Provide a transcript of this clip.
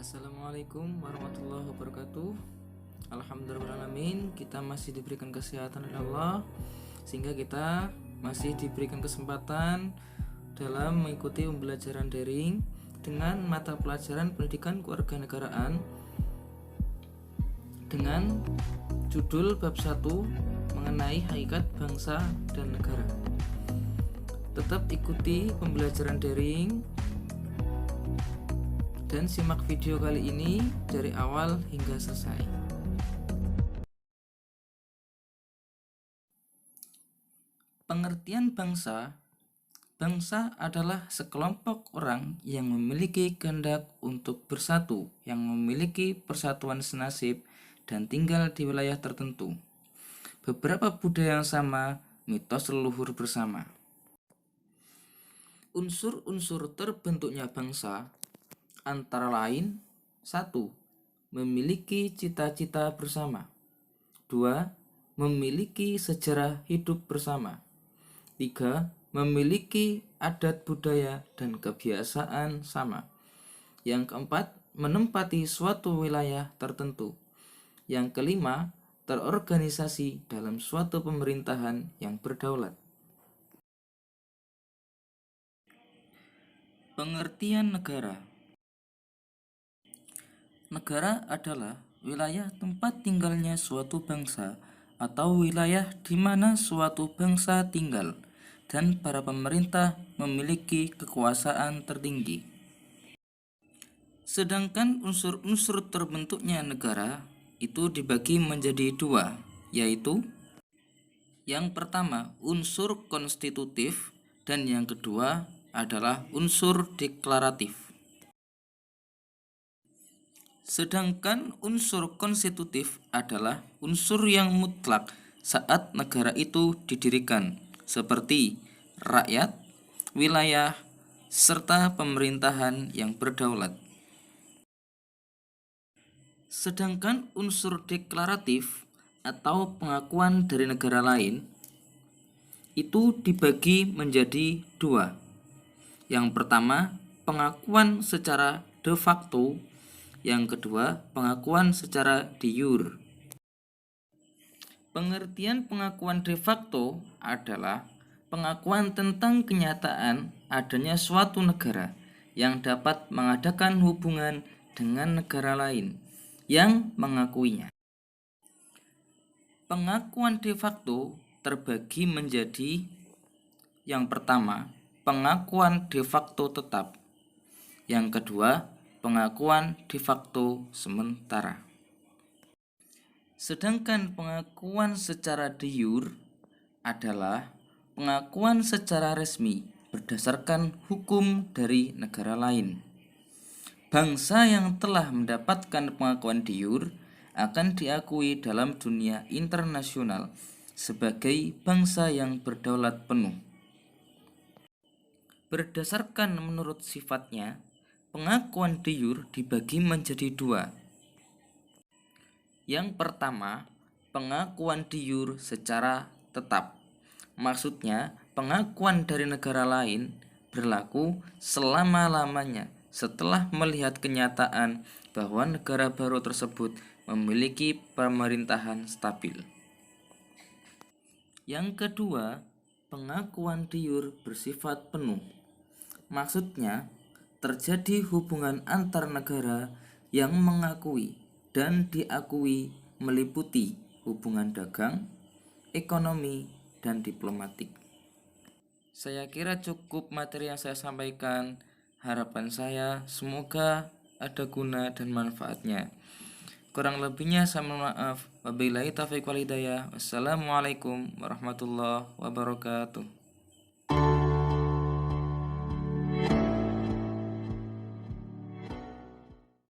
Assalamualaikum warahmatullahi wabarakatuh. Alhamdulillahirrahmanirrahim, kita masih diberikan kesehatan oleh Allah, sehingga kita masih diberikan kesempatan dalam mengikuti pembelajaran daring dengan mata pelajaran pendidikan kewarganegaraan dengan judul bab 1 mengenai hakikat bangsa dan negara. Tetap ikuti pembelajaran daring dan simak video kali ini dari awal hingga selesai. Pengertian bangsa. Bangsa adalah sekelompok orang yang memiliki kehendak untuk bersatu, yang memiliki persatuan senasib dan tinggal di wilayah tertentu. Beberapa budaya yang sama, mitos leluhur bersama. Unsur-unsur terbentuknya bangsa antara lain: 1. Memiliki cita-cita bersama. 2. Memiliki sejarah hidup bersama. 3. Memiliki adat budaya dan kebiasaan sama. Yang keempat, menempati suatu wilayah tertentu. Yang kelima, terorganisasi dalam suatu pemerintahan yang berdaulat. Pengertian negara. Negara adalah wilayah tempat tinggalnya suatu bangsa atau wilayah di mana suatu bangsa tinggal dan para pemerintah memiliki kekuasaan tertinggi. Sedangkan unsur-unsur terbentuknya negara itu dibagi menjadi dua, yaitu yang pertama unsur konstitutif dan yang kedua adalah unsur deklaratif. Sedangkan unsur konstitutif adalah unsur yang mutlak saat negara itu didirikan, seperti rakyat, wilayah, serta pemerintahan yang berdaulat. Sedangkan unsur deklaratif atau pengakuan dari negara lain itu dibagi menjadi dua. Yang pertama, pengakuan secara de facto. Yang kedua, pengakuan secara de jure. Pengertian pengakuan de facto adalah pengakuan tentang kenyataan adanya suatu negara yang dapat mengadakan hubungan dengan negara lain yang mengakuinya. Pengakuan de facto terbagi menjadi yang pertama, pengakuan de facto tetap. Yang kedua, pengakuan de facto sementara. Sedangkan pengakuan secara de jure adalah pengakuan secara resmi berdasarkan hukum dari negara lain. Bangsa yang telah mendapatkan pengakuan de jure akan diakui dalam dunia internasional sebagai bangsa yang berdaulat penuh. Berdasarkan menurut sifatnya, pengakuan de jure dibagi menjadi dua. Yang pertama, pengakuan de jure secara tetap. Maksudnya, pengakuan dari negara lain berlaku selama-lamanya setelah melihat kenyataan bahwa negara baru tersebut memiliki pemerintahan stabil. Yang kedua, pengakuan de jure bersifat penuh. Maksudnya, terjadi hubungan antar negara yang mengakui dan diakui meliputi hubungan dagang, ekonomi, dan diplomatik. Saya kira cukup materi yang saya sampaikan. Harapan saya semoga ada guna dan manfaatnya. Kurang lebihnya saya mohon maaf. Wabillahi taufiq wal hidayah. Wassalamualaikum warahmatullahi wabarakatuh.